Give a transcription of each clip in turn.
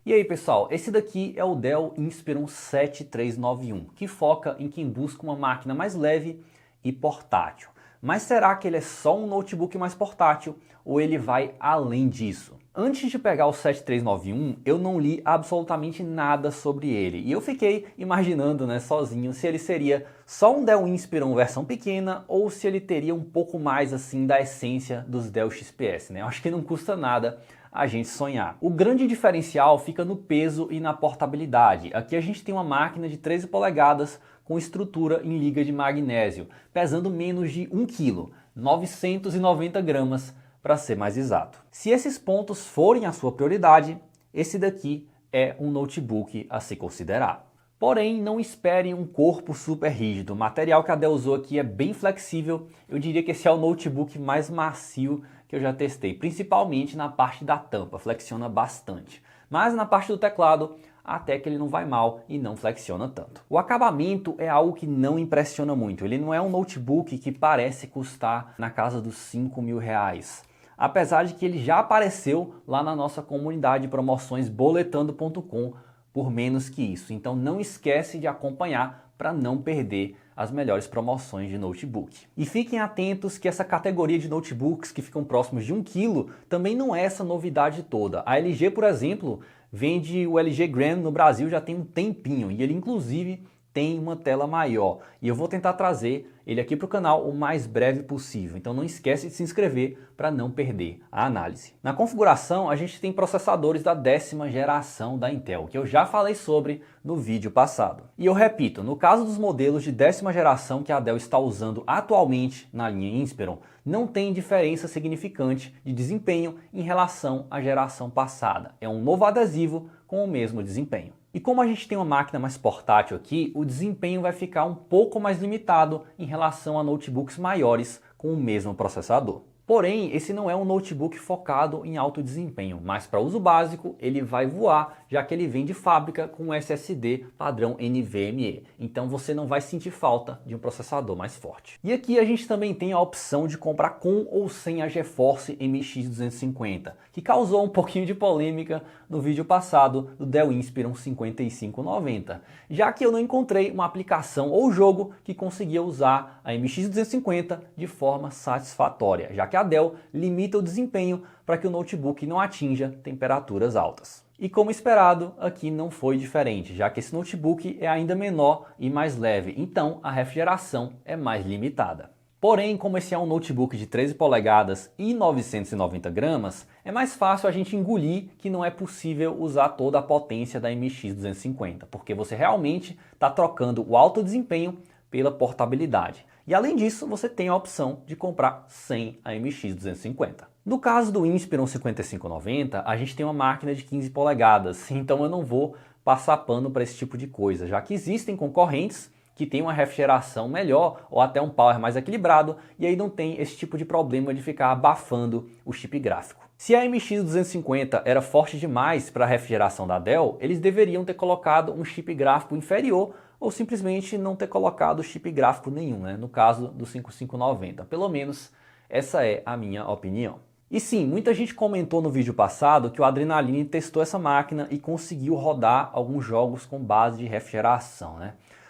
E aí pessoal, esse daqui é o Dell Inspiron 7391, que foca em quem busca uma máquina mais leve e portátil. Mas será que ele é só um notebook mais portátil ou ele vai além disso? Antes de pegar o 7391, eu não li absolutamente nada sobre ele e eu fiquei imaginando, sozinho, se ele seria só um Dell Inspiron versão pequena ou se ele teria um pouco mais assim da essência dos Dell XPS, Eu acho que não custa nada a gente sonhar. O grande diferencial fica no peso e na portabilidade. Aqui a gente tem uma máquina de 13 polegadas com estrutura em liga de magnésio, pesando menos de 1 kg, 990 gramas para ser mais exato. Se esses pontos forem a sua prioridade, esse daqui é um notebook a se considerar. Porém, não espere um corpo super rígido. O material que a Dell usou aqui é bem flexível. Eu diria que esse é o notebook mais macio que eu já testei, principalmente na parte da tampa, flexiona bastante. Mas na parte do teclado, até que ele não vai mal e não flexiona tanto. O acabamento é algo que não impressiona muito. Ele não é um notebook que parece custar na casa dos 5 mil reais. Apesar de que ele já apareceu lá na nossa comunidade de promoções boletando.com por menos que isso. Então não esquece de acompanhar para não perder as melhores promoções de notebook. E fiquem atentos que essa categoria de notebooks que ficam próximos de 1 kg também não é essa novidade toda. A LG, por exemplo, vende o LG Gram no Brasil já tem um tempinho e ele inclusive tem uma tela maior. E eu vou tentar trazer ele aqui para o canal o mais breve possível. Então não esquece de se inscrever para não perder a análise. Na configuração a gente tem processadores da 10ª geração da Intel, que eu já falei sobre no vídeo passado. E eu repito, no caso dos modelos de 10ª geração que a Dell está usando atualmente na linha Inspiron, não tem diferença significante de desempenho em relação à geração passada. É um novo adesivo com o mesmo desempenho. E como a gente tem uma máquina mais portátil aqui, o desempenho vai ficar um pouco mais limitado em relação a notebooks maiores com o mesmo processador. Porém, esse não é um notebook focado em alto desempenho, mas para uso básico ele vai voar, já que ele vem de fábrica com SSD padrão NVMe. Então você não vai sentir falta de um processador mais forte. E aqui a gente também tem a opção de comprar com ou sem a GeForce MX 250, que causou um pouquinho de polêmica no vídeo passado do Dell Inspiron 5590, já que eu não encontrei uma aplicação ou jogo que conseguia usar a MX 250 de forma satisfatória, já que a Dell limita o desempenho para que o notebook não atinja temperaturas altas. E como esperado, aqui não foi diferente, já que esse notebook é ainda menor e mais leve, então a refrigeração é mais limitada. Porém, como esse é um notebook de 13 polegadas e 990 gramas, é mais fácil a gente engolir que não é possível usar toda a potência da MX 250, porque você realmente está trocando o alto desempenho pela portabilidade. E além disso, você tem a opção de comprar sem a MX 250. No caso do Inspiron 5590, a gente tem uma máquina de 15 polegadas, então eu não vou passar pano para esse tipo de coisa, já que existem concorrentes que tem uma refrigeração melhor ou até um power mais equilibrado e aí não tem esse tipo de problema de ficar abafando o chip gráfico. Se a MX 250 era forte demais para a refrigeração da Dell, eles deveriam ter colocado um chip gráfico inferior ou simplesmente não ter colocado chip gráfico nenhum, no caso do 5590. Pelo menos essa é a minha opinião. E sim, muita gente comentou no vídeo passado que o Adrenaline testou essa máquina e conseguiu rodar alguns jogos com base de refrigeração,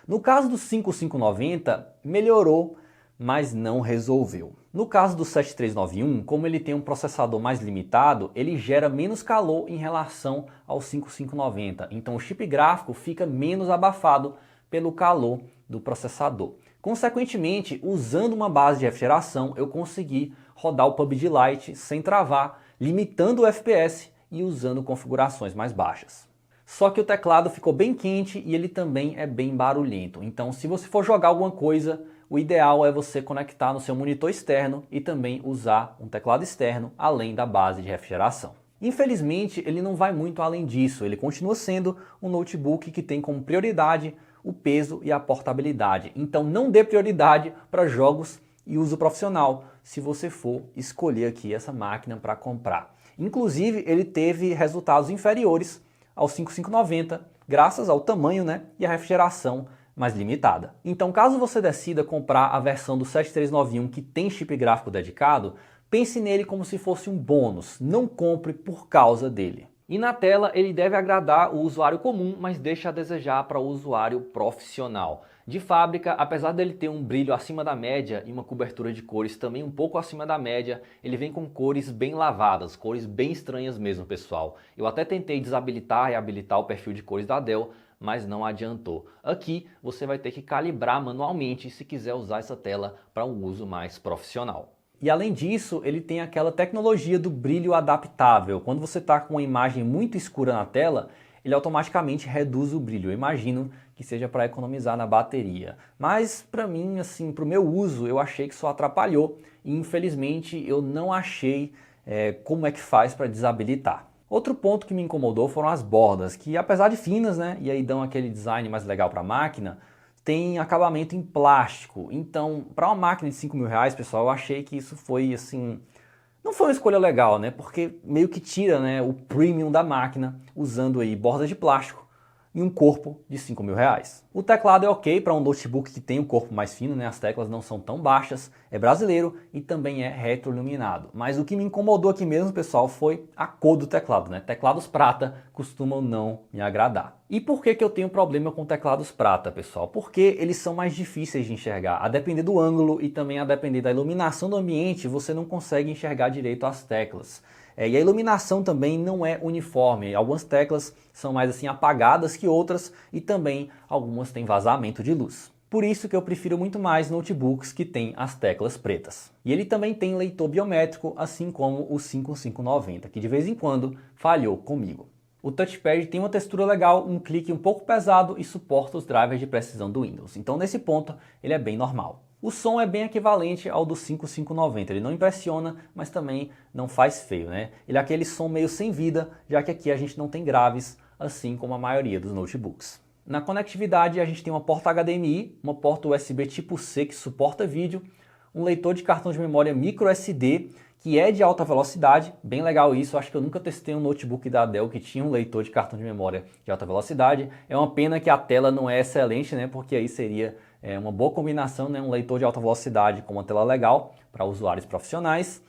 No caso do 5590, melhorou, mas não resolveu. No caso do 7391, como ele tem um processador mais limitado, ele gera menos calor em relação ao 5590. Então o chip gráfico fica menos abafado pelo calor do processador. Consequentemente, usando uma base de refrigeração, eu consegui rodar o PUBG Lite sem travar, limitando o FPS e usando configurações mais baixas. Só que o teclado ficou bem quente e ele também é bem barulhento. Então, se você for jogar alguma coisa, o ideal é você conectar no seu monitor externo e também usar um teclado externo, além da base de refrigeração. Infelizmente, ele não vai muito além disso. Ele continua sendo um notebook que tem como prioridade o peso e a portabilidade. Então, não dê prioridade para jogos e uso profissional, se você for escolher aqui essa máquina para comprar. Inclusive, ele teve resultados inferiores ao 5590, graças ao tamanho e à refrigeração mais limitada. Então, caso você decida comprar a versão do 7391 que tem chip gráfico dedicado, pense nele como se fosse um bônus, não compre por causa dele. E na tela ele deve agradar o usuário comum, mas deixa a desejar para o usuário profissional. De fábrica, apesar dele ter um brilho acima da média e uma cobertura de cores também um pouco acima da média, ele vem com cores bem lavadas, cores bem estranhas mesmo, pessoal. Eu até tentei desabilitar e habilitar o perfil de cores da Dell, mas não adiantou. Aqui você vai ter que calibrar manualmente se quiser usar essa tela para um uso mais profissional. E além disso, ele tem aquela tecnologia do brilho adaptável. Quando você está com uma imagem muito escura na tela, ele automaticamente reduz o brilho. Eu imagino que seja para economizar na bateria. Mas para mim, assim, para o meu uso, eu achei que só atrapalhou. E infelizmente eu não achei como é que faz para desabilitar. Outro ponto que me incomodou foram as bordas, que apesar de finas, né, e aí dão aquele design mais legal para a máquina, tem acabamento em plástico. Então, para uma máquina de R$ 5.000, pessoal, eu achei que isso foi assim, não foi uma escolha legal, né? Porque meio que tira, né, o premium da máquina usando aí bordas de plástico e um corpo de R$ 5.000. O teclado é ok para um notebook que tem um corpo mais fino, né? As teclas não são tão baixas, é brasileiro e também é retroiluminado. Mas o que me incomodou aqui mesmo, pessoal, foi a cor do teclado, né? Teclados prata costumam não me agradar. E por que eu tenho problema com teclados prata, pessoal? Porque eles são mais difíceis de enxergar. A depender do ângulo e também a depender da iluminação do ambiente, você não consegue enxergar direito as teclas. E a iluminação também não é uniforme. Algumas teclas são mais assim apagadas que outras e também algumas têm vazamento de luz. Por isso que eu prefiro muito mais notebooks que têm as teclas pretas. E ele também tem leitor biométrico, assim como o 5590, que de vez em quando falhou comigo. O touchpad tem uma textura legal, um clique um pouco pesado e suporta os drivers de precisão do Windows. Então nesse ponto ele é bem normal. O som é bem equivalente ao do 5590, ele não impressiona, mas também não faz feio, né? Ele é aquele som meio sem vida, já que aqui a gente não tem graves, assim como a maioria dos notebooks. Na conectividade a gente tem uma porta HDMI, uma porta USB tipo C que suporta vídeo, um leitor de cartão de memória micro SD, que é de alta velocidade, bem legal isso, acho que eu nunca testei um notebook da Dell que tinha um leitor de cartão de memória de alta velocidade. É uma pena que a tela não é excelente, né? Porque aí seria uma boa combinação, né? Um leitor de alta velocidade com uma tela legal para usuários profissionais.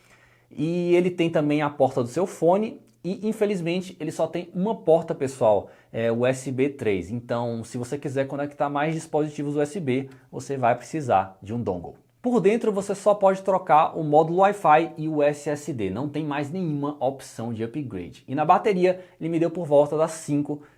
E ele tem também a porta do seu fone e infelizmente ele só tem uma porta, pessoal, USB 3. Então se você quiser conectar mais dispositivos USB, você vai precisar de um dongle. Por dentro você só pode trocar o módulo Wi-Fi e o SSD, não tem mais nenhuma opção de upgrade. E na bateria ele me deu por volta das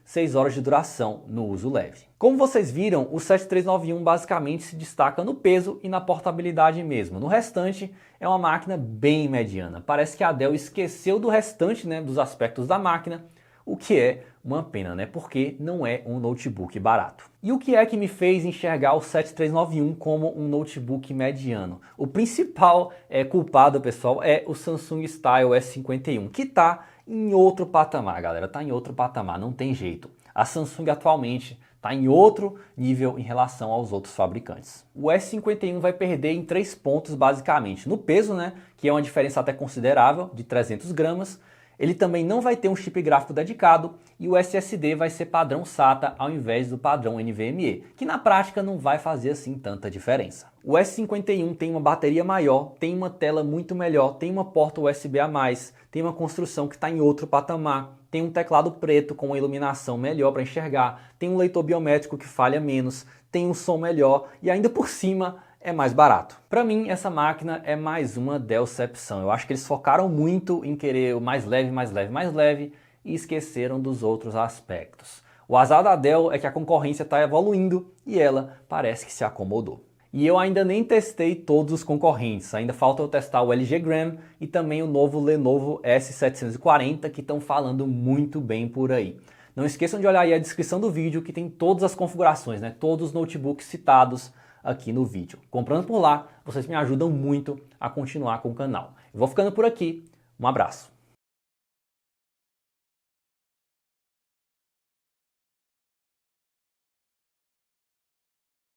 6 horas de duração no uso leve. Como vocês viram, o 7391 basicamente se destaca no peso e na portabilidade mesmo. No restante é uma máquina bem mediana. Parece que a Dell esqueceu do restante, né, dos aspectos da máquina, o que é uma pena, né? Porque não é um notebook barato. E o que é que me fez enxergar o 7391 como um notebook mediano? O principal culpado, pessoal, é o Samsung Style S51, que está em outro patamar, galera. Está em outro patamar, não tem jeito. A Samsung atualmente está em outro nível em relação aos outros fabricantes. O S51 vai perder em 3 pontos, basicamente. No peso, né? Que é uma diferença até considerável, de 300 gramas. Ele também não vai ter um chip gráfico dedicado e o SSD vai ser padrão SATA ao invés do padrão NVMe, que na prática não vai fazer assim tanta diferença. O S51 tem uma bateria maior, tem uma tela muito melhor, tem uma porta USB a mais, tem uma construção que está em outro patamar, tem um teclado preto com uma iluminação melhor para enxergar, tem um leitor biométrico que falha menos, tem um som melhor e ainda por cima é mais barato. Para mim, essa máquina é mais uma Dellcepção. Eu acho que eles focaram muito em querer o mais leve, mais leve, mais leve e esqueceram dos outros aspectos. O azar da Dell é que a concorrência está evoluindo e ela parece que se acomodou. E eu ainda nem testei todos os concorrentes, ainda falta eu testar o LG Gram e também o novo Lenovo S740 que estão falando muito bem por aí. Não esqueçam de olhar aí a descrição do vídeo que tem todas as configurações, né? Todos os notebooks citados aqui no vídeo. Comprando por lá, vocês me ajudam muito a continuar com o canal. Eu vou ficando por aqui, um abraço.